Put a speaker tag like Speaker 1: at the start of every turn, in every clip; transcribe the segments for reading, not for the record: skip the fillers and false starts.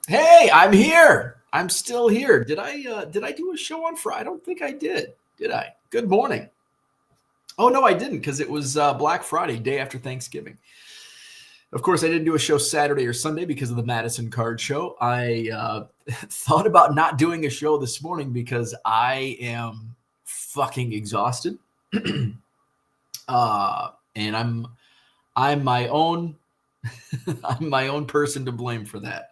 Speaker 1: Hey, I'm here. I'm still here. Did I do a show on Friday? I don't think I did. Did I? Good morning. Oh no, I didn't because it was Black Friday, day after Thanksgiving. Of course, I didn't do a show Saturday or Sunday because of the Madison Card Show. I thought about not doing a show this morning because I am fucking exhausted, and I'm my own I'm my own person to blame for that.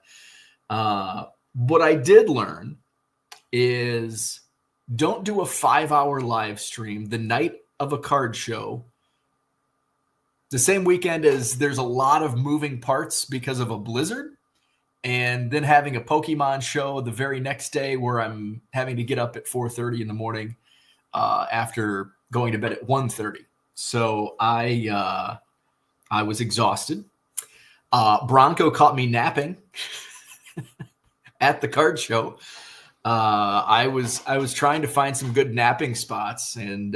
Speaker 1: What I did learn is don't do a 5-hour live stream the night of a card show, the same weekend as there's a lot of moving parts because of a blizzard, and then having a Pokemon show the very next day where I'm having to get up at 4:30 in the morning after going to bed at 1:30. So I was exhausted. Bronco caught me napping at the card show. I was trying to find some good napping spots, and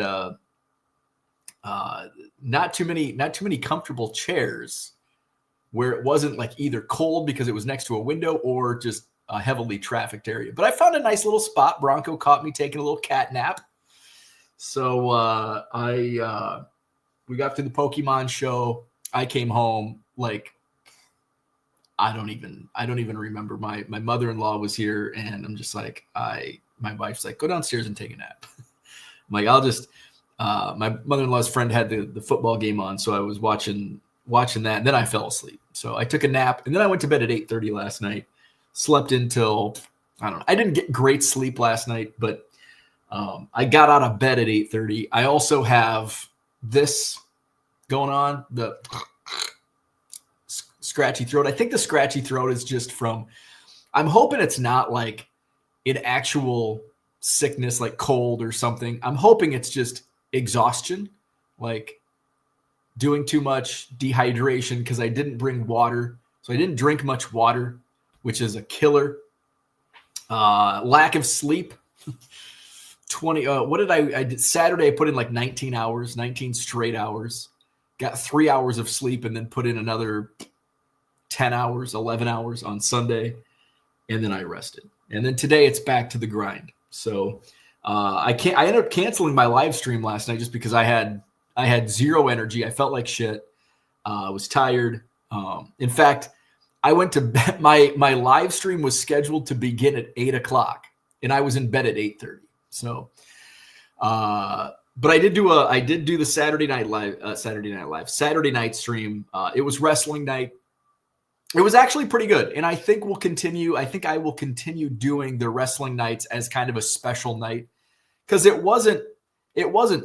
Speaker 1: not too many comfortable chairs where it wasn't like either cold because it was next to a window or just a heavily trafficked area. But I found a nice little spot. Bronco caught me taking a little cat nap. So we got to the Pokemon show. I came home like I don't even remember. My mother-in-law was here, and I'm just like, my wife's like, go downstairs and take a nap. I'm like, I'll just my mother-in-law's friend had the football game on, so I was watching that, and then I fell asleep. So I took a nap, and then I went to bed at 8:30 last night. Slept until I don't know. I didn't get great sleep last night, but I got out of bed at 8:30. I also have this going on, the scratchy throat. I think the scratchy throat is just from, I'm hoping it's not like an actual sickness like cold or something. I'm hoping it's just exhaustion, like doing too much, dehydration, because I didn't bring water. So I didn't drink much water, which is a killer. Lack of sleep. 20. What did I did Saturday? I put in like 19 hours, 19 straight hours. Got 3 hours of sleep, and then put in another 10 hours, 11 hours on Sunday, and then I rested. And then today it's back to the grind. So I ended up canceling my live stream last night just because I had zero energy. I felt like shit. I was tired. In fact, I went to bed. My live stream was scheduled to begin at 8:00, and I was in bed at 8:30. So, but I did do the Saturday night stream. It was wrestling night. It was actually pretty good, and I think I will continue doing the wrestling nights as kind of a special night, because it wasn't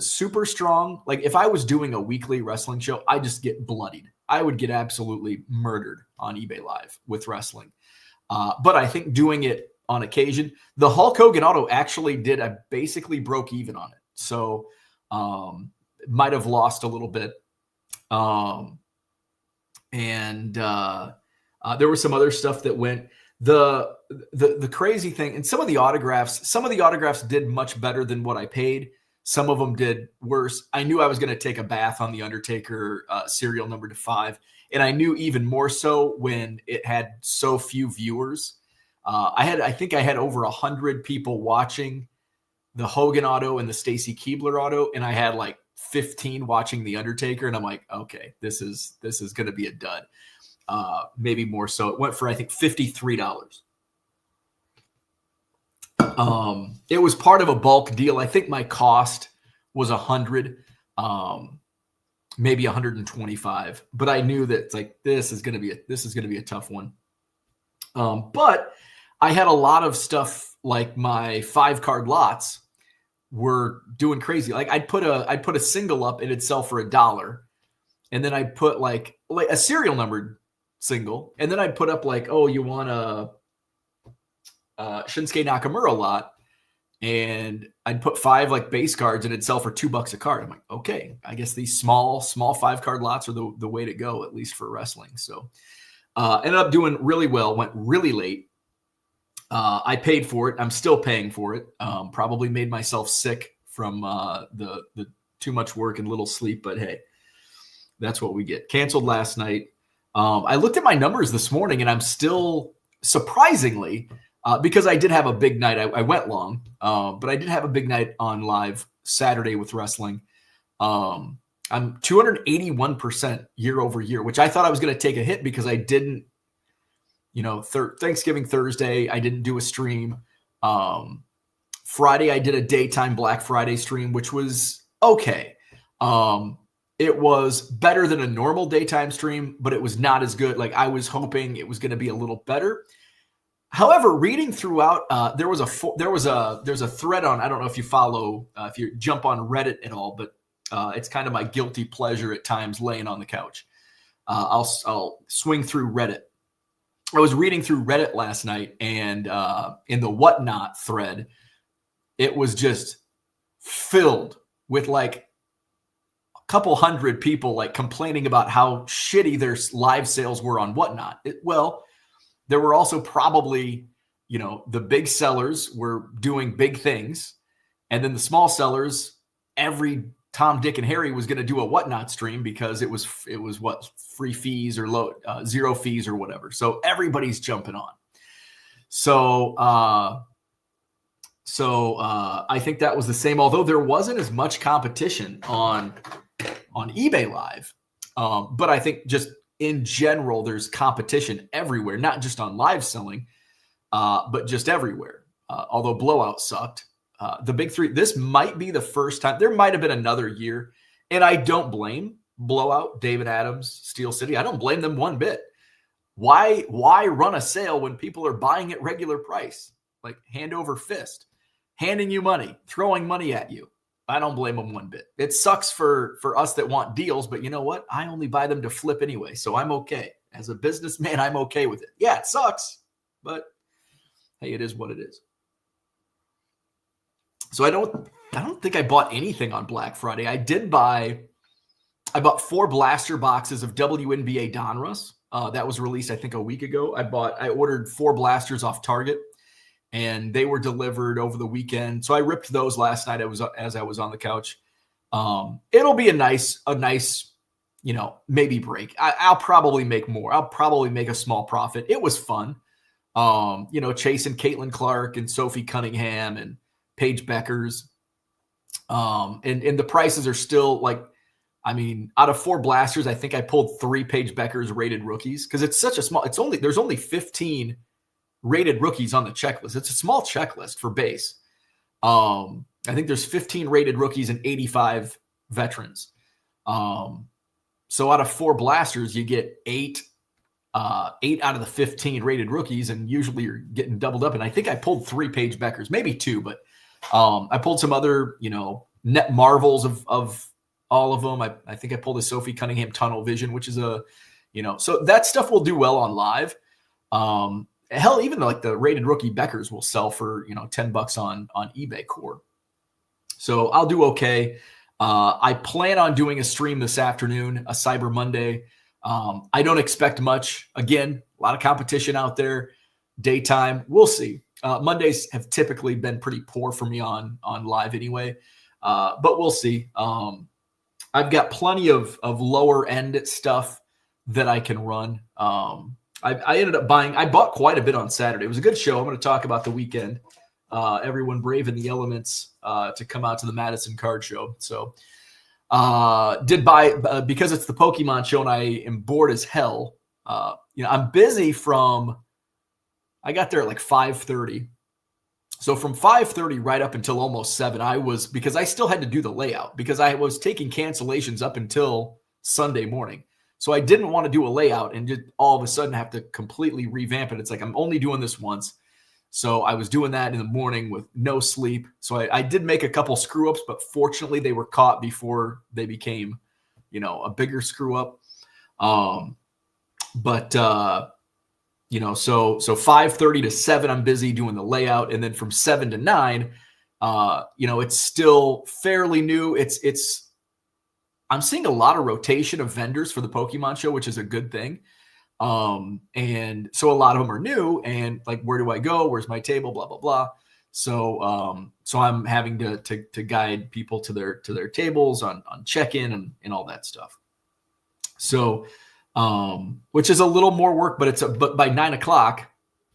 Speaker 1: super strong. Like if I was doing a weekly wrestling show, I just get bloodied. I would get absolutely murdered on eBay Live with wrestling. But I think doing it on occasion, the Hulk Hogan auto actually I basically broke even on it. So might have lost a little bit. There was some other stuff that went. The crazy thing, and some of the autographs did much better than what I paid. Some of them did worse. I knew I was going to take a bath on the Undertaker serial number to 5, and I knew even more so when it had so few viewers. I think I had over 100 people watching the Hogan auto and the Stacy Keibler auto, and I had like 15 watching the Undertaker, and I'm like, okay, this is going to be a dud. Maybe more so. It went for, I think, $53. It was part of a bulk deal. I think my cost was 100, maybe 125, but I knew that it's like, this is going to be a tough one. But I had a lot of stuff, like my 5-card lots were doing crazy. Like I'd put a single up and it'd sell for $1. And then I'd put like a serial numbered single. And then I'd put up like, oh, you want a Shinsuke Nakamura lot, and I'd put 5 like base cards and it'd sell for $2 a card. I'm like, okay, I guess these small 5-card lots are the way to go, at least for wrestling. So ended up doing really well, went really late. I paid for it. I'm still paying for it. Probably made myself sick from the too much work and little sleep, but hey, that's what we get. Canceled last night. I looked at my numbers this morning, and I'm still surprisingly, because I did have a big night, I went long, but I did have a big night on live Saturday with wrestling. I'm 281% year over year, which I thought I was going to take a hit because I didn't, Thanksgiving Thursday, I didn't do a stream. Friday, I did a daytime Black Friday stream, which was okay. It was better than a normal daytime stream, but it was not as good. Like I was hoping it was going to be a little better. However, reading throughout, there's a thread on, I don't know if you follow, if you jump on Reddit at all, but it's kind of my guilty pleasure at times laying on the couch. I'll swing through Reddit. I was reading through Reddit last night, and in the Whatnot thread, it was just filled with like a couple hundred people like complaining about how shitty their live sales were on Whatnot. There were also probably, the big sellers were doing big things. And then the small sellers, every Tom, Dick, and Harry was going to do a Whatnot stream because it was what, free fees or zero fees or whatever. So everybody's jumping on. So I think that was the same, although there wasn't as much competition on eBay Live. But I think just in general, there's competition everywhere, not just on live selling, but just everywhere. Although Blowout sucked. The big three, this might be the first time. There might have been another year, and I don't blame Blowout, David Adams, Steel City. I don't blame them one bit. Why run a sale when people are buying at regular price? Like hand over fist, handing you money, throwing money at you. I don't blame them one bit. It sucks for us that want deals, but you know what? I only buy them to flip anyway, so I'm okay. As a businessman, I'm okay with it. Yeah, it sucks, but hey, it is what it is. So I don't think I bought anything on Black Friday. I bought 4 blaster boxes of WNBA Donruss. That was released, I think, a week ago. I ordered 4 blasters off Target, and they were delivered over the weekend. So I ripped those last night as I was on the couch. It'll be a nice, maybe break. I'll probably make more. I'll probably make a small profit. It was fun. Chasing Caitlin Clark and Sophie Cunningham and Paige Beckers. And the prices are still out of 4 blasters, I think I pulled 3 Paige Beckers rated rookies because it's such a small, there's only 15 rated rookies on the checklist. It's a small checklist for base. I think there's 15 rated rookies and 85 veterans. So out of 4 blasters, you get 8 out of the 15 rated rookies, and usually you're getting doubled up. And I think I pulled 3 Paige Beckers, maybe 2, but I pulled some other, net marvels of all of them. I think I pulled a Sophie Cunningham Tunnel Vision, which is so that stuff will do well on live. Hell, even like the rated rookie Beckers will sell for, $10 on eBay Core. So I'll do okay. I plan on doing a stream this afternoon, a Cyber Monday. I don't expect much. Again, a lot of competition out there. Daytime, we'll see. Mondays have typically been pretty poor for me on live anyway, but we'll see. I've got plenty of lower end stuff that I can run. I ended up I bought quite a bit on Saturday. It was a good show. I'm going to talk about the weekend. Everyone braving the elements to come out to the Madison Card Show. So did buy, because it's the Pokemon show and I am bored as hell. I'm busy I got there at like 5:30. So from 5:30 right up until almost 7, because I still had to do the layout because I was taking cancellations up until Sunday morning. So I didn't want to do a layout and just all of a sudden have to completely revamp it. It's like, I'm only doing this once. So I was doing that in the morning with no sleep. So I did make a couple screw ups, but fortunately they were caught before they became, a bigger screw up. So 5:30 to 7, I'm busy doing the layout. And then from 7 to 9, it's still fairly new. I'm seeing a lot of rotation of vendors for the Pokemon show, which is a good thing. And so a lot of them are new and like, where do I go? Where's my table? Blah, blah, blah. So I'm having to guide people to their tables on check-in and all that stuff. So, which is a little more work, but but by 9 o'clock,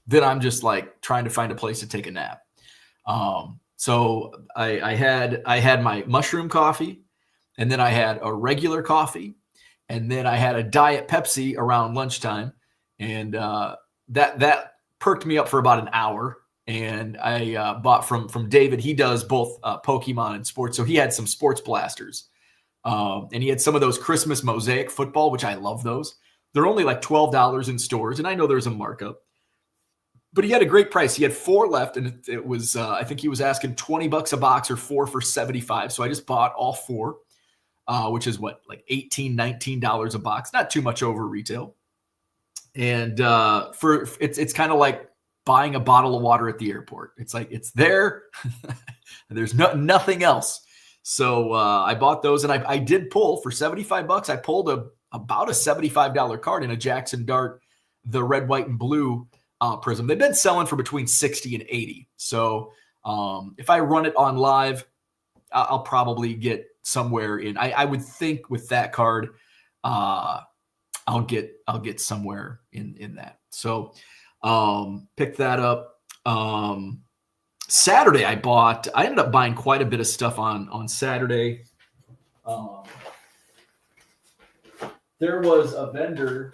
Speaker 1: then I'm just like trying to find a place to take a nap. So I had my mushroom coffee, and then I had a regular coffee, and then I had a Diet Pepsi around lunchtime, and that perked me up for about an hour. And I bought from David. He does both Pokemon and sports, so he had some sports blasters, and he had some of those Christmas Mosaic football, which I love those. They're only like $12 in stores, and I know there's a markup, but he had a great price. He had 4 left, and it was I think he was asking $20 a box or 4 for $75. So I just bought all 4, which is what, like $18, $19 a box, not too much over retail. And it's kind of like buying a bottle of water at the airport. It's like it's there, there's nothing else. So I bought those, and I did pull for $75. I pulled about a $75 card in a Jackson Dart, the red, white, and blue prism. They've been selling for between 60 and 80. So if I run it on live, I'll probably get somewhere in. I would think with that card, I'll get somewhere in that. So pick that up. Saturday I ended up buying quite a bit of stuff on Saturday. There was a vendor.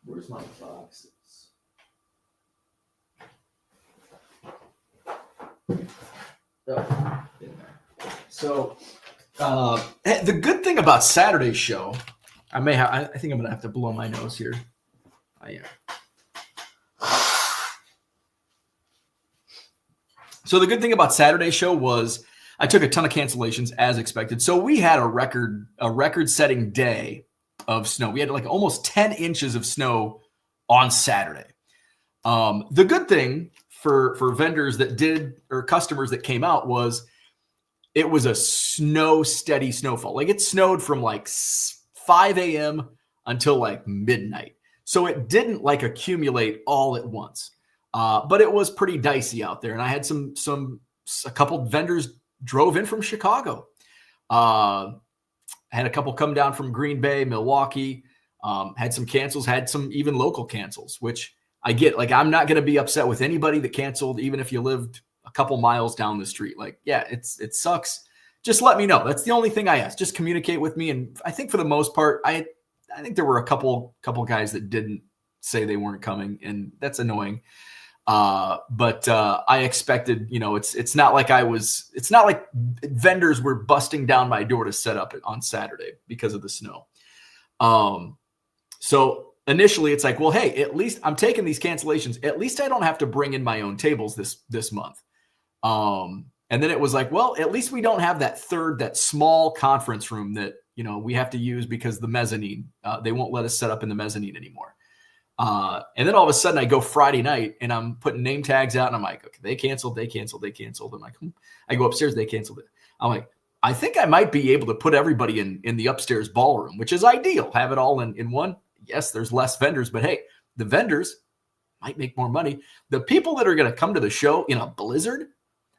Speaker 1: Where's my boxes? Oh, in there. So the good thing about Saturday's show, I think I'm gonna have to blow my nose here. Yeah. So the good thing about Saturday's show was I took a ton of cancellations as expected. So we had a record-setting day of snow. We had like almost 10 inches of snow on Saturday. The good thing for vendors that did, or customers that came out, was it was a steady snowfall. Like it snowed from like 5 a.m. until like midnight. So it didn't like accumulate all at once. But it was pretty dicey out there. And I had a couple vendors drove in from Chicago. I had a couple come down from Green Bay, Milwaukee, had some cancels, had some even local cancels, which I get. Like, I'm not going to be upset with anybody that canceled, even if you lived a couple miles down the street. Like, yeah, it sucks. Just let me know. That's the only thing I ask. Just communicate with me. And I think for the most part, I think there were a couple guys that didn't say they weren't coming, and that's annoying. But I expected, it's not like vendors were busting down my door to set up on Saturday because of the snow. So initially it's like, well, hey, at least I'm taking these cancellations. At least I don't have to bring in my own tables this month. And then it was like, well, at least we don't have that small conference room that, we have to use because the mezzanine, they won't let us set up in the mezzanine anymore. And then all of a sudden I go Friday night and I'm putting name tags out and I'm like, okay, they canceled. I'm like, I go upstairs, they canceled it. I'm like, I think I might be able to put everybody in the upstairs ballroom, which is ideal. Have it all in one. Yes, there's less vendors, but hey, the vendors might make more money. The people that are going to come to the show in a blizzard,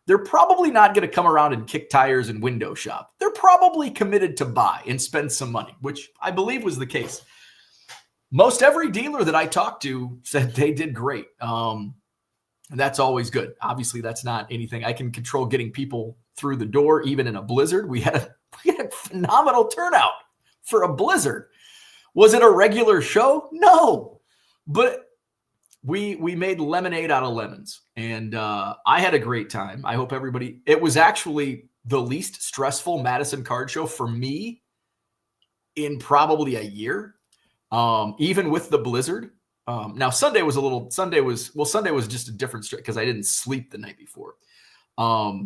Speaker 1: they're probably not going to come around and kick tires and window shop. They're probably committed to buy and spend some money, which I believe was the case. Most every dealer that I talked to said they did great. And that's always good. Obviously, that's not anything I can control, getting people through the door, even in a blizzard. We had a phenomenal turnout for a blizzard. Was it a regular show? No. But we made lemonade out of lemons. And I had a great time. I hope everybody... It was actually the least stressful Madison Card Show for me in probably a year. Even with the blizzard. Now Sunday was just a different straight because I didn't sleep the night before. Yeah,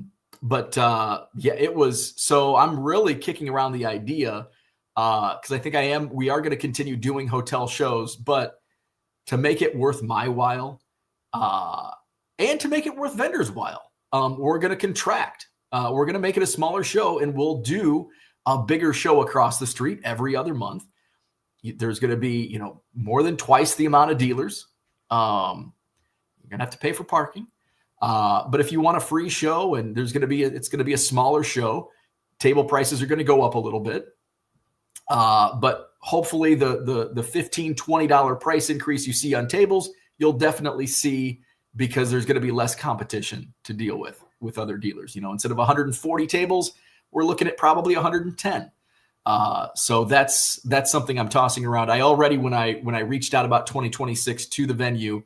Speaker 1: it was. So I'm really kicking around the idea because I think we are going to continue doing hotel shows, but to make it worth my while and to make it worth vendors' while, we're going to contract. We're going to make it a smaller show, and we'll do a bigger show across the street every other month. There's going to be, more than twice the amount of dealers. You're going to have to pay for parking. But if you want a free show and it's going to be a smaller show, Table prices are going to go up a little bit. But hopefully the $15, $20 price increase you see on tables, you'll definitely see, because there's going to be less competition to deal with other dealers. Instead of 140 tables, we're looking at probably 110. So that's something I'm tossing around. I already, when I reached out about 2026 to the venue,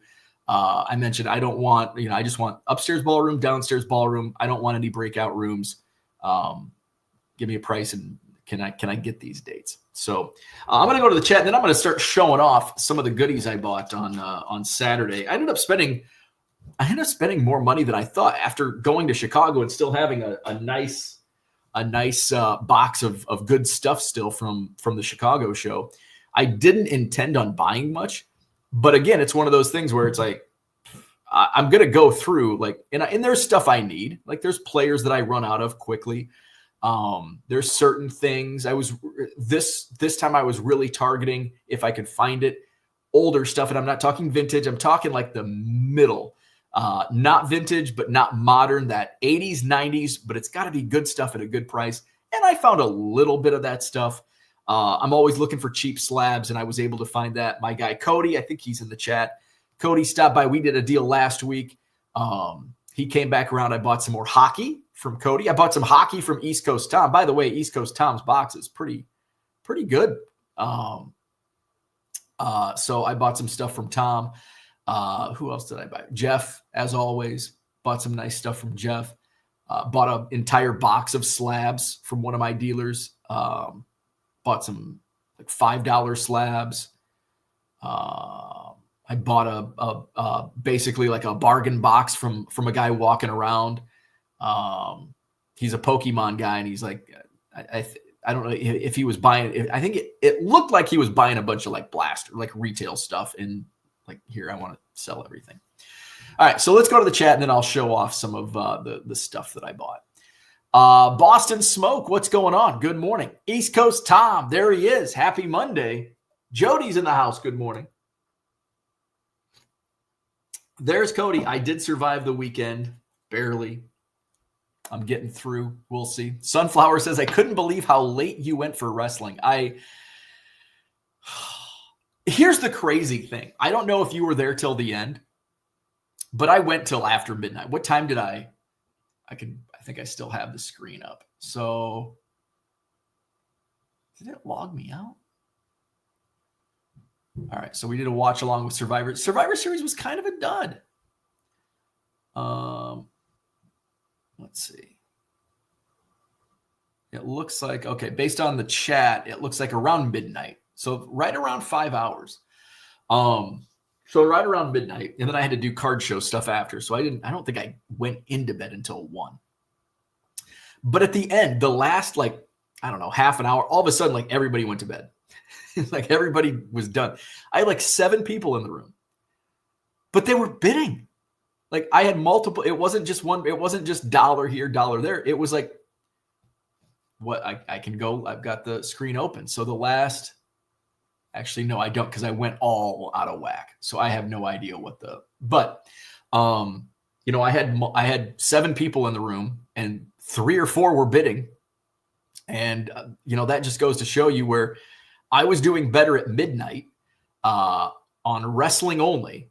Speaker 1: I mentioned I don't want, I just want upstairs ballroom, downstairs ballroom. I don't want any breakout rooms. Give me a price, and can I get these dates? So I'm going to go to the chat, and then I'm going to start showing off some of the goodies I bought on Saturday. I ended up spending more money than I thought after going to Chicago and still having a nice box of good stuff still from the Chicago show. I didn't intend on buying much, but again, it's one of those things where it's like, I'm going to go through and there's stuff I need. Like there's players that I run out of quickly. There's certain things this time I was really targeting, if I could find it, older stuff. And I'm not talking vintage. I'm talking like the middle, not vintage, but not modern, that 80s, 90s, but it's got to be good stuff at a good price. And I found a little bit of that stuff. I'm always looking for cheap slabs, and I was able to find that. My guy, Cody, I think he's in the chat. Cody stopped by. We did a deal last week. He came back around. I bought some more hockey from Cody. I bought some hockey from East Coast Tom. By the way, East Coast Tom's box is pretty good. So I bought some stuff from Tom. Who else did I buy? Jeff, as always, bought some nice stuff from Jeff. Bought an entire box of slabs from one of my dealers. Bought some like $5 slabs. I bought a basically like a bargain box from a guy walking around. He's a Pokemon guy, and he's like, I don't know if he was buying. I think it looked like he was buying a bunch of like blaster, like retail stuff. And like, here, I want to sell everything. All right, so let's go to the chat, and then I'll show off some of the stuff that I bought. Boston Smoke, what's going on? Good morning. East Coast Tom, there he is. Happy Monday. Jody's in the house. Good morning. There's Cody. I did survive the weekend, barely. I'm getting through. We'll see. Sunflower says, I couldn't believe how late you went for wrestling. Here's the crazy thing. I don't know if you were there till the end, but I went till after midnight. What time did I think I still have the screen up. So did it log me out? All right, so we did a watch along with Survivor. Survivor Series was kind of a dud. Let's see. It looks like, okay, based on the chat, it looks like around midnight. So right around 5 hours. So right around midnight, and then I had to do card show stuff after. So I don't think I went into bed until 1. But at the end, the last half an hour, all of a sudden, like everybody went to bed. Like everybody was done. I had like 7 people in the room, but they were bidding. Like I had multiple. It wasn't just one. It wasn't just dollar here, dollar there. It was like, what I can go. I've got the screen open. So the last, actually, no, I don't, because I went all out of whack. So I have no idea but I had 7 people in the room, and 3 or 4 were bidding. And, that just goes to show you where I was doing better at midnight on wrestling only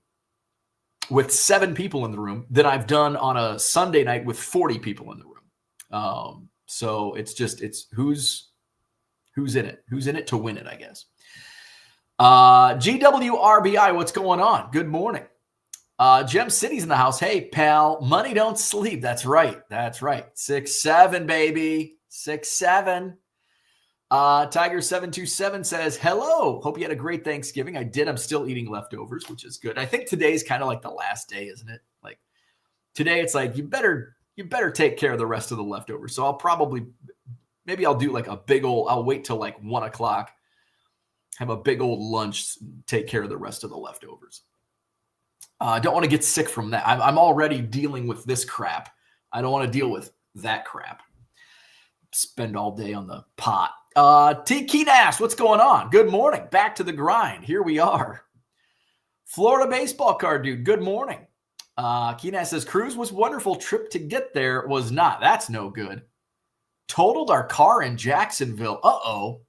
Speaker 1: with 7 people in the room than I've done on a Sunday night with 40 people in the room. So it's who's in it? Who's in it to win it, I guess. GWRBI, what's going on? Good morning. Gem City's in the house. Hey, pal, money don't sleep. That's right. 6-7, baby. 6-7. Tiger727 says, hello. Hope you had a great Thanksgiving. I did. I'm still eating leftovers, which is good. I think today's kind of like the last day, isn't it? Like today, it's like you better take care of the rest of the leftovers. So maybe I'll do like I'll wait till like 1 o'clock, have a big old lunch, take care of the rest of the leftovers. I don't want to get sick from that. I'm already dealing with this crap. I don't want to deal with that crap. Spend all day on the pot. T. Keenass, what's going on? Good morning. Back to the grind. Here we are. Florida baseball card dude. Good morning. Keenass says, cruise was wonderful. Trip to get there was not. That's no good. totaled our car in Jacksonville. Uh-oh.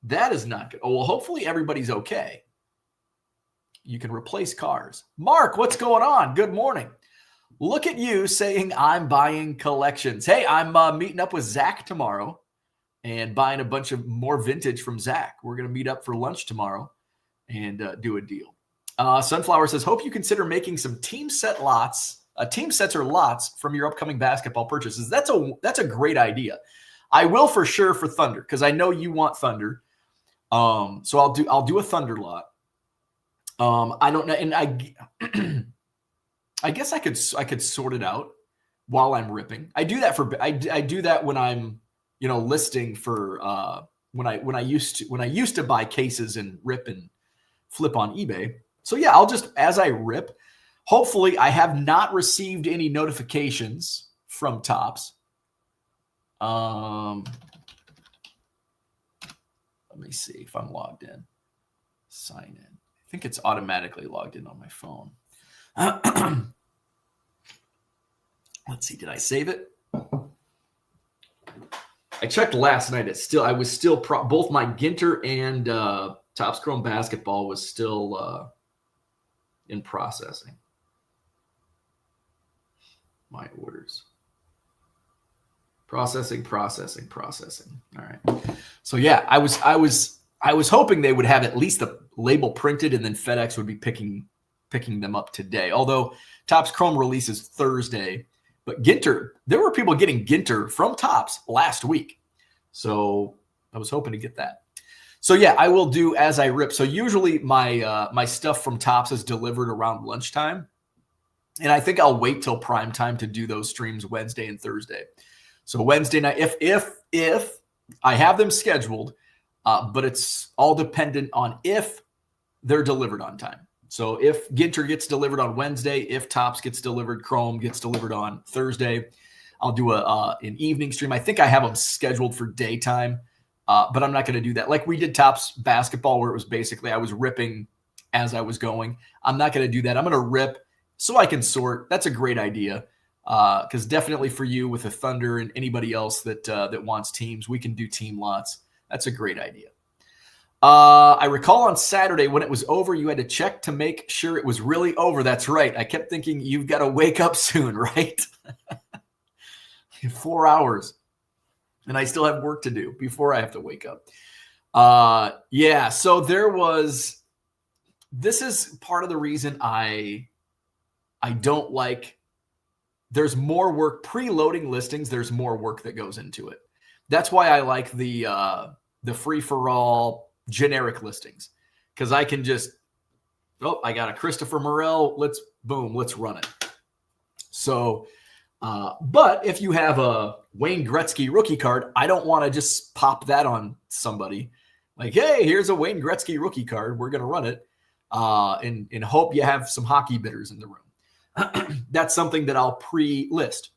Speaker 1: That is not good. Oh, well, hopefully everybody's okay. You can replace cars. Mark, what's going on? Good morning. Look at you saying I'm buying collections. Hey, I'm meeting up with Zach tomorrow and buying a bunch of more vintage from Zach. We're going to meet up for lunch tomorrow and do a deal. Sunflower says, hope you consider making some team sets or lots from your upcoming basketball purchases. That's a great idea. I will for sure for Thunder because I know you want Thunder. So I'll do a Thunder lot. I don't know, and I guess I could sort it out while I'm ripping. I do that when I'm listing for when I used to buy cases and rip and flip on eBay. So yeah, I'll just as I rip. Hopefully, I have not received any notifications from Topps. Let me see if I'm logged in. Sign in. I think it's automatically logged in on my phone. Let's see. Did I save it? I checked last night. I was still both my Ginter and Topps Chrome Basketball was still in processing. My orders. Processing. All right. So yeah, I was hoping they would have at least the label printed and then FedEx would be picking them up today. Although Topps Chrome releases Thursday, but Ginter, there were people getting Ginter from Topps last week. So I was hoping to get that. So yeah, I will do as I rip. So usually my stuff from Topps is delivered around lunchtime. And I think I'll wait till prime time to do those streams Wednesday and Thursday. So Wednesday night, if I have them scheduled, but it's all dependent on if they're delivered on time. So if Ginter gets delivered on Wednesday, if Topps gets delivered, Chrome gets delivered on Thursday, I'll do an evening stream. I think I have them scheduled for daytime, but I'm not going to do that. Like we did Topps basketball where it was basically I was ripping as I was going. I'm not going to do that. I'm going to rip so I can sort. That's a great idea because definitely for you with the Thunder and anybody else that wants teams, we can do team lots. That's a great idea. I recall on Saturday when it was over, you had to check to make sure it was really over. That's right. I kept thinking you've got to wake up soon, right? 4 hours. And I still have work to do before I have to wake up. Yeah, so this is part of the reason I don't like, there's more work, preloading listings, there's more work that goes into it. That's why I like the free-for-all generic listings, because I can just, I got a Christopher Morel, let's run it. So, but if you have a Wayne Gretzky rookie card, I don't want to just pop that on somebody. Like, hey, here's a Wayne Gretzky rookie card. We're going to run it and hope you have some hockey bitters in the room. That's something that I'll pre-list.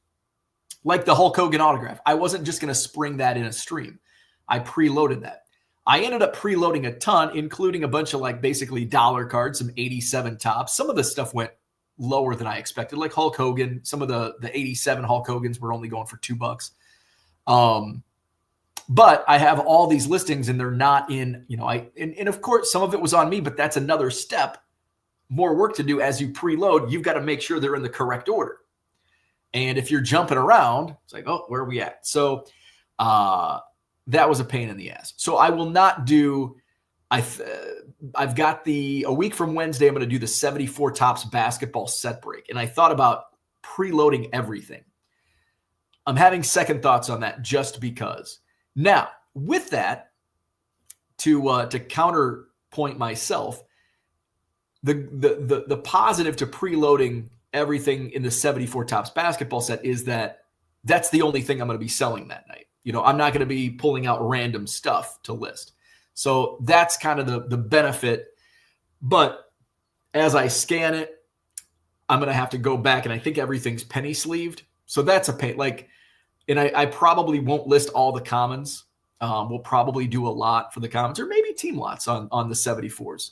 Speaker 1: Like the Hulk Hogan autograph. I wasn't just going to spring that in a stream. I preloaded that. I ended up preloading a ton, including a bunch of like basically dollar cards, some 87 tops. Some of the stuff went lower than I expected, like Hulk Hogan. Some of the 87 Hulk Hogans were only going for $2. But I have all these listings and they're not in, and of course some of it was on me, but that's another step, more work to do as you preload. You've got to make sure they're in the correct order. And if you're jumping around, it's like, oh, where are we at? So that was a pain in the ass. So I will not do, I've got a week from Wednesday, I'm going to do the 74 Topps basketball set break. And I thought about preloading everything. I'm having second thoughts on that just because. Now, with that, to counterpoint myself, the positive to preloading everything in the 74 Topps basketball set is that that's the only thing I'm going to be selling that night. I'm not going to be pulling out random stuff to list. So that's kind of the benefit. But as I scan it, I'm going to have to go back, and I think everything's penny sleeved. So that's a pain. And I probably won't list all the commons. We'll probably do a lot for the commons, or maybe team lots on the 74s.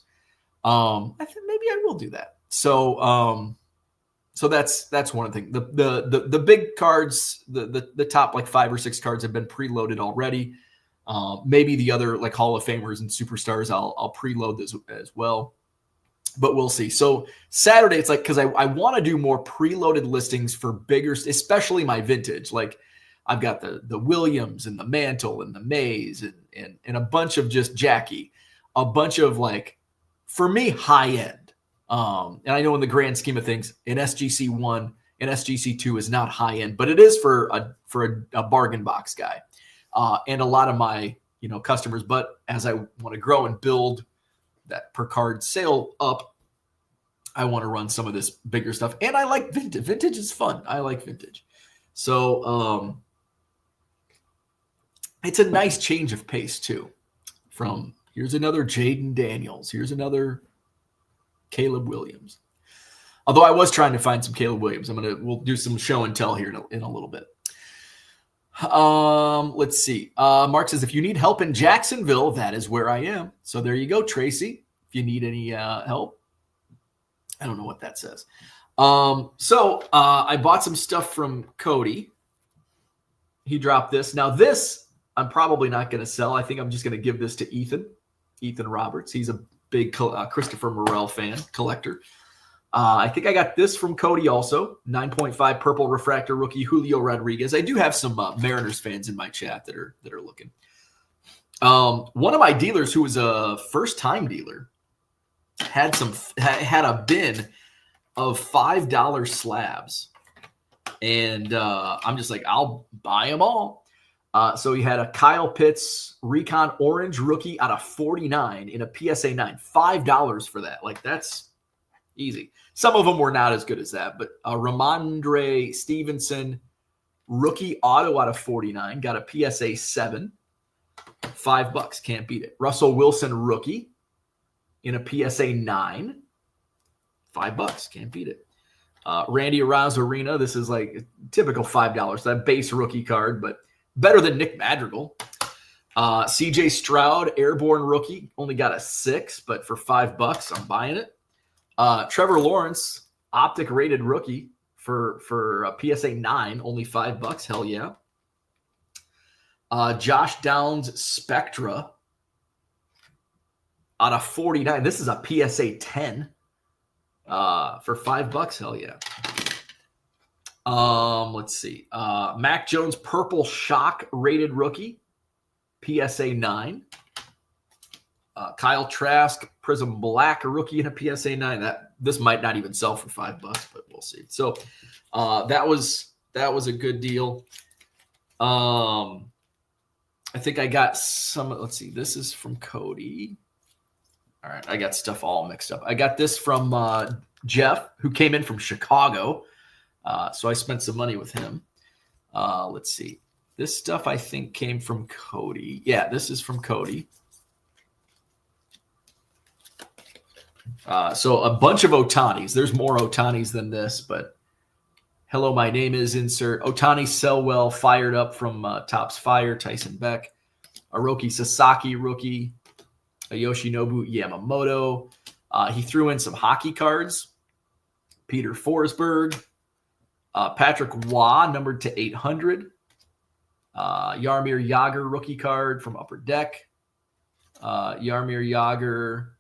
Speaker 1: I think maybe I will do that. So So that's one of the things. The big cards, the top like 5 or 6 cards have been preloaded already. Maybe the other like Hall of Famers and Superstars, I'll preload this as well. But we'll see. So Saturday, it's like, because I want to do more preloaded listings for bigger, especially my vintage. Like I've got the Williams and the Mantle and the Mays and a bunch of just Jackie, a bunch of like, for me, high end. And I know in the grand scheme of things, an SGC 1 and SGC 2 is not high end, but it is for a bargain box guy and a lot of my customers. But as I want to grow and build that per card sale up, I want to run some of this bigger stuff. And I like vintage. Vintage is fun. I like vintage. So it's a nice change of pace too. From here's another Jaden Daniels. Here's another Caleb Williams. Although I was trying to find some Caleb Williams. We'll do some show and tell here in a little bit. Let's see. Mark says, if you need help in Jacksonville, that is where I am. So there you go, Tracy. If you need any help. I don't know what that says. So I bought some stuff from Cody. He dropped this. Now this, I'm probably not going to sell. I think I'm just going to give this to Ethan Roberts. He's a big Christopher Morel fan, collector. I think I got this from Cody also. 9.5 purple refractor rookie Julio Rodriguez. I do have some Mariners fans in my chat that are looking. One of my dealers who was a first-time dealer had a bin of $5 slabs. And I'm just like, I'll buy them all. So he had a Kyle Pitts Recon Orange rookie out of 49 in a PSA 9. $5 for that. Like, that's easy. Some of them were not as good as that, but Ramondre Stevenson rookie auto out of 49 got a PSA 7. $5, can't beat it. Russell Wilson rookie in a PSA 9. $5, can't beat it. Randy Arozarena, this is like a typical $5. That base rookie card, but better than Nick Madrigal. CJ Stroud, airborne rookie, only got a 6, but for $5, I'm buying it. Trevor Lawrence, optic rated rookie for a PSA 9, only $5. Hell yeah. Josh Downs Spectra out of 49. This is a PSA 10 for $5. Hell yeah. Let's see. Mac Jones Purple Shock rated rookie, PSA 9. Kyle Trask Prism Black rookie in a PSA 9. This might not even sell for $5, but we'll see. So that was a good deal. I think I got some. Let's see. This is from Cody. All right, I got stuff all mixed up. I got this from Jeff, who came in from Chicago. So I spent some money with him. Let's see. This stuff I think came from Cody. Yeah, this is from Cody. So a bunch of Otanis. There's more Otanis than this, but hello, my name is insert. Otani Selwell fired up from Topps Fire, Tyson Beck. Aroki Sasaki rookie. A Yoshinobu Yamamoto. He threw in some hockey cards. Peter Forsberg. Patrick Waugh, numbered to 800. Jaromir Jagr rookie card from Upper Deck. Jaromir Jagr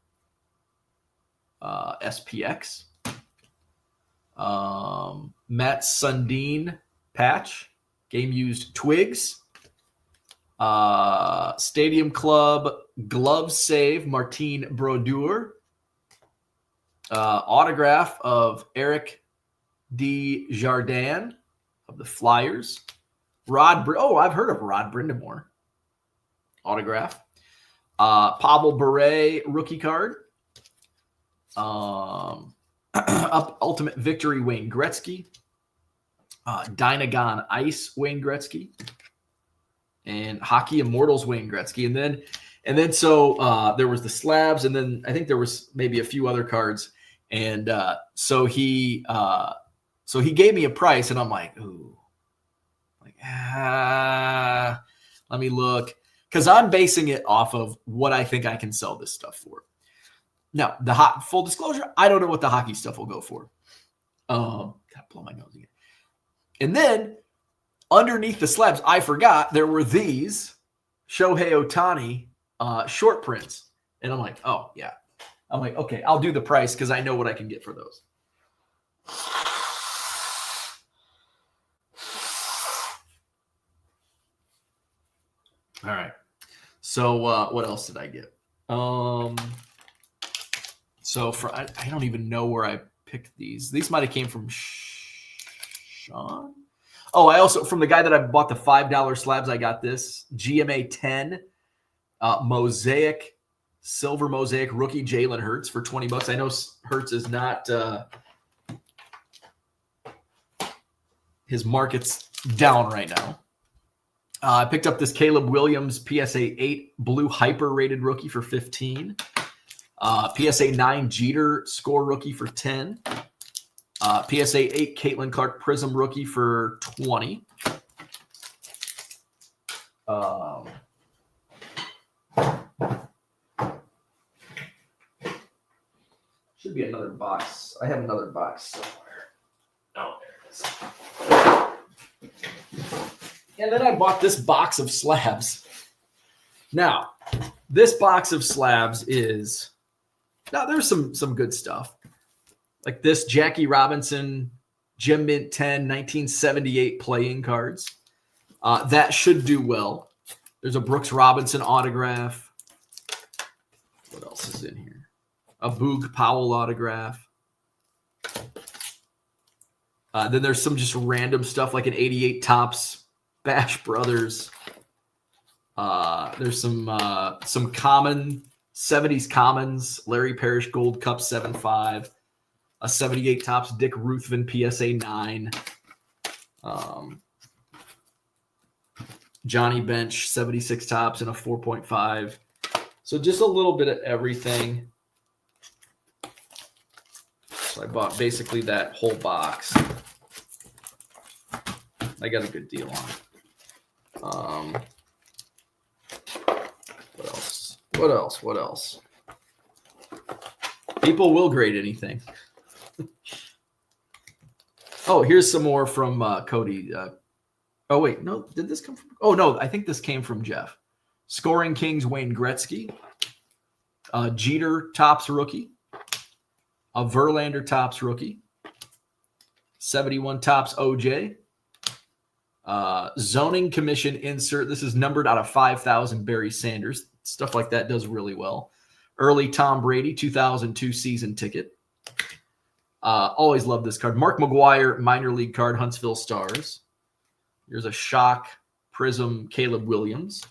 Speaker 1: SPX. Matt Sundin patch. Game used Twigs. Stadium Club glove save Martin Brodeur. Autograph of Eric D. Jardin of the Flyers. I've heard of Rod Brindamore. Autograph. Pavel Bure rookie card. Ultimate Victory Wayne Gretzky. Dynagon Ice Wayne Gretzky. And Hockey Immortals Wayne Gretzky. And then so there was the slabs, and then I think there was maybe a few other cards. And so he gave me a price, and I'm like, ooh. Let me look. Because I'm basing it off of what I think I can sell this stuff for. Now, full disclosure, I don't know what the hockey stuff will go for. God, blow my nose again. And then underneath the slabs, I forgot there were these Shohei Ohtani short prints. And I'm like, oh, yeah. I'm like, okay, I'll do the price because I know what I can get for those. All right. So what else did I get? So for I don't even know where I picked these. These might have came from Sean. Oh, I also from the guy that I bought the $5 slabs. I got this GMA 10 mosaic, silver mosaic rookie Jalen Hurts for $20. I know Hurts is not his market's down right now. I picked up this Caleb Williams PSA 8 blue hyper rated rookie for $15. PSA 9 Jeter score rookie for $10. PSA 8 Caitlin Clark Prism rookie for $20. Should be another box. I have another box somewhere. Oh, there it is. And then I bought this box of slabs. Now, this box of slabs is there's some good stuff. Like this Jackie Robinson Gem Mint 10 1978 playing cards. That should do well. There's a Brooks Robinson autograph. What else is in here? A Boog Powell autograph. Then there's some just random stuff like an 88 Topps Bash Brothers. There's some common 70s commons, Larry Parrish Gold Cup 7.5, a 78 Topps Dick Ruthven PSA 9, Johnny Bench 76 Topps and a 4.5. So just a little bit of everything. So I bought basically that whole box. I got a good deal on it. What else? People will grade anything. Oh, here's some more from Cody. Oh, wait. No, did this come from? Oh, no. I think this came from Jeff. Scoring Kings Wayne Gretzky. Jeter Topps rookie. A Verlander Topps rookie. 71 Topps OJ. Zoning Commission insert. This is numbered out of 5,000 Barry Sanders. Stuff like that does really well. Early Tom Brady 2002 season ticket. Always love this card. Mark McGwire minor league card, Huntsville Stars. Here's a shock Prism Caleb Williams.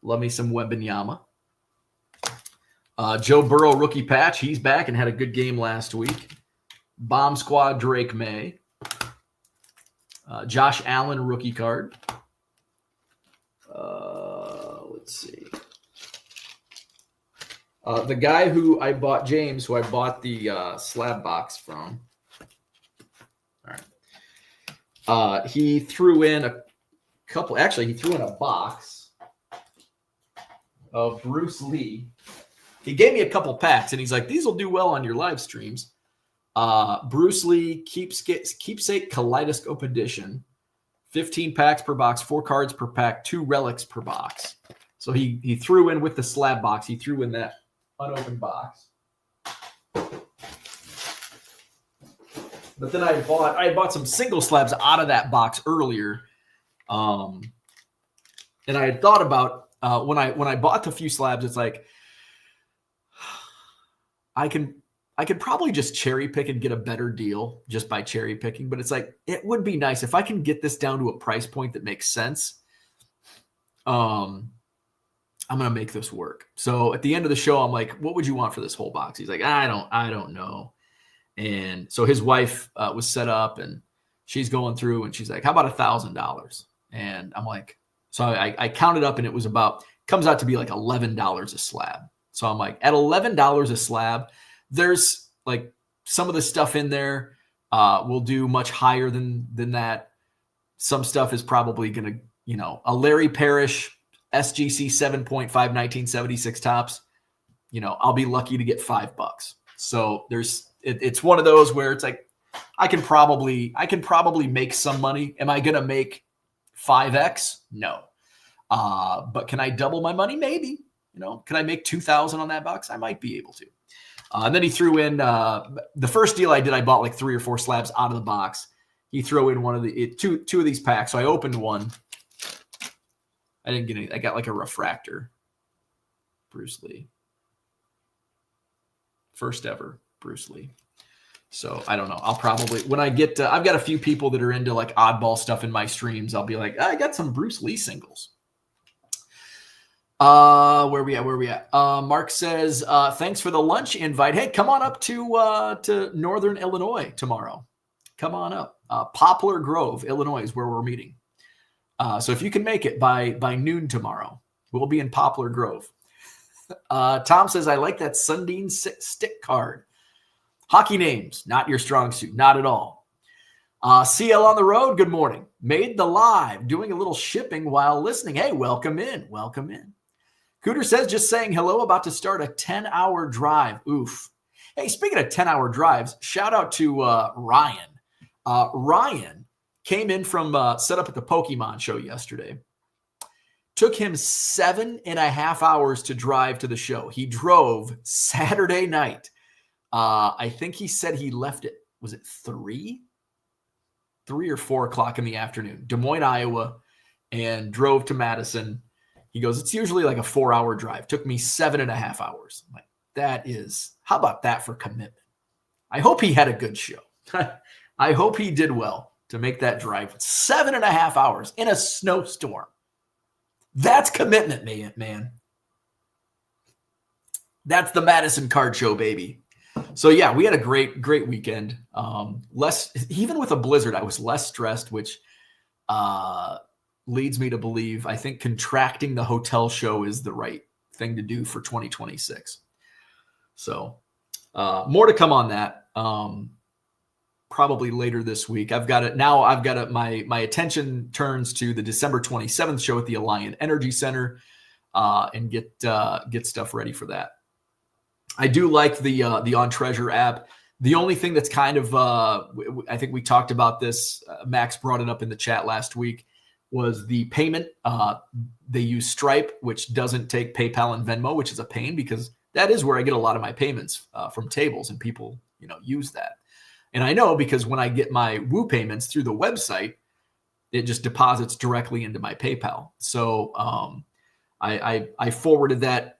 Speaker 1: Love me some Wembanyama. Joe Burrow rookie patch. He's back and had a good game last week. Bomb Squad Drake May. Josh Allen rookie card. Let's see. The guy who I bought, James, who I bought the slab box from. All right. He threw in a couple. Actually, he threw in a box of Bruce Lee. He gave me a couple packs, and he's like, "These will do well on your live streams." Bruce Lee keepsake Kaleidoscope edition, 15 packs per box, 4 cards per pack, 2 relics per box. So he threw in with the slab box. He threw in that unopened box. But then I bought some single slabs out of that box earlier, and I had thought about when I bought the few slabs, it's like I could probably just cherry pick and get a better deal just by cherry picking. But it's like, it would be nice if I can get this down to a price point that makes sense. I'm going to make this work. So at the end of the show, I'm like, what would you want for this whole box? He's like, I don't know. And so his wife was set up and she's going through and she's like, how about $1,000? And I'm like, so I counted up and it was comes out to be like $11 a slab. So I'm like, at $11 a slab, there's like some of the stuff in there will do much higher than that. Some stuff is probably going to, a Larry Parrish SGC 7.5 1976 Topps, I'll be lucky to get $5. So it's one of those where it's like, I can probably make some money. Am I going to make 5x? No. But can I double my money? Maybe. Can I make 2,000 on that box? I might be able to. And then he threw in the first deal I did. I bought like 3 or 4 slabs out of the box. He threw in two of these packs. So I opened one. I didn't get any. I got like a refractor. Bruce Lee. First ever Bruce Lee. So I don't know. I'll probably, when I get, I've got a few people that are into like oddball stuff in my streams. I'll be like, I got some Bruce Lee singles. Where we at? Mark says, thanks for the lunch invite. Hey, come on up to Northern Illinois tomorrow. Come on up. Poplar Grove, Illinois is where we're meeting. So if you can make it by noon tomorrow, we'll be in Poplar Grove. Tom says, I like that Sundin stick card. Hockey names, not your strong suit, not at all. CL on the road, good morning. Made the live, doing a little shipping while listening. Hey, welcome in. Cooter says, just saying hello, about to start a 10-hour drive. Oof. Hey, speaking of 10-hour drives, shout out to Ryan. Ryan came in from set up at the Pokemon show yesterday. Took him 7.5 hours to drive to the show. He drove Saturday night. I think he said he left it. Was it 3 or 4 o'clock in the afternoon, Des Moines, Iowa, and drove to Madison. He goes, it's usually like a 4-hour drive. Took me 7.5 hours. I'm like, how about that for commitment? I hope he had a good show. I hope he did well to make that drive. 7.5 hours in a snowstorm. That's commitment, man. That's the Madison Card Show, baby. So yeah, we had a great weekend. Even with a blizzard, I was less stressed, which leads me to believe I think contracting the hotel show is the right thing to do for 2026. So more to come on that. Probably later this week. My attention turns to the December 27th show at the Alliant Energy Center and get stuff ready for that. I do like the On Treasure app. The only thing that's kind of, I think we talked about this, Max brought it up in the chat last week, was the payment. They use Stripe, which doesn't take PayPal and Venmo, which is a pain because that is where I get a lot of my payments from tables, and people, use that. And I know because when I get my Woo payments through the website, it just deposits directly into my PayPal. So I forwarded that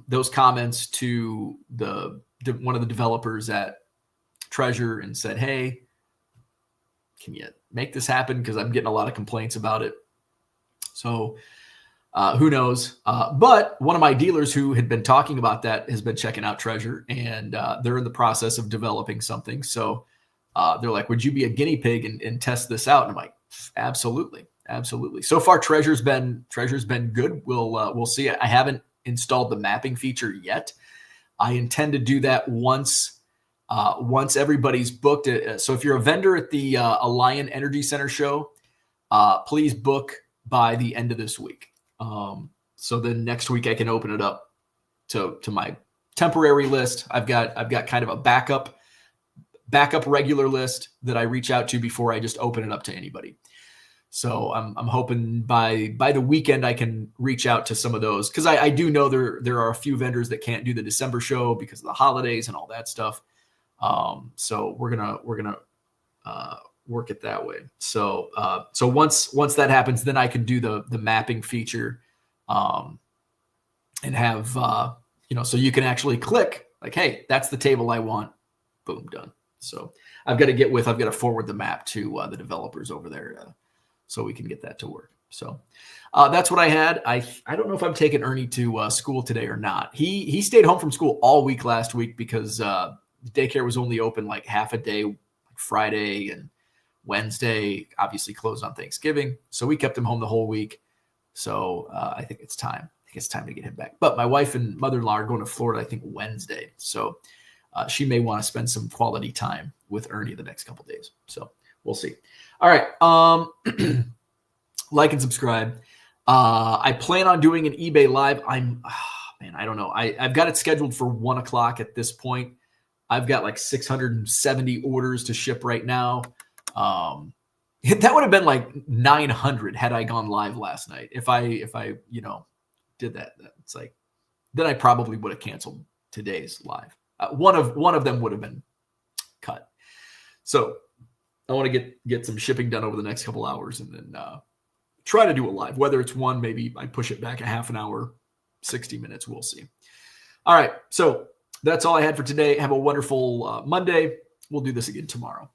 Speaker 1: those comments to one of the developers at Treasure and said, hey, can you make this happen? Because I'm getting a lot of complaints about it. So who knows? But one of my dealers who had been talking about that has been checking out Treasure, and they're in the process of developing something. So they're like, would you be a guinea pig and test this out? And I'm like, absolutely. So far, Treasure's been good. We'll see. I haven't installed the mapping feature yet. I intend to do that once everybody's booked it. So if you're a vendor at the Alliant Energy Center show, please book by the end of this week. So then next week I can open it up to my temporary list. I've got kind of a backup regular list that I reach out to before I just open it up to anybody. So I'm hoping by the weekend I can reach out to some of those, because I do know there are a few vendors that can't do the December show because of the holidays and all that stuff. So we're gonna work it that way. So once that happens, then I can do the mapping feature, and have so you can actually click like, hey, that's the table I want. Boom, done. So I've got to forward the map to the developers over there. So we can get that to work. So that's what I had. I don't know if I'm taking Ernie to school today or not. He stayed home from school all week last week because daycare was only open like half a day, like Friday and Wednesday, obviously closed on Thanksgiving. So we kept him home the whole week. So I think it's time. To get him back. But my wife and mother-in-law are going to Florida, I think Wednesday. So she may want to spend some quality time with Ernie the next couple days. So we'll see. All right. Like and subscribe. I plan on doing an eBay live. I don't know. I've got it scheduled for 1:00 at this point. I've got like 670 orders to ship right now. That would have been like 900 had I gone live last night. If I did that, it's like, then I probably would have canceled today's live. One of them would have been cut. So I want to get some shipping done over the next couple hours, and then try to do a live. Whether it's one, maybe I push it back a half an hour, 60 minutes. We'll see. All right. So that's all I had for today. Have a wonderful Monday. We'll do this again tomorrow.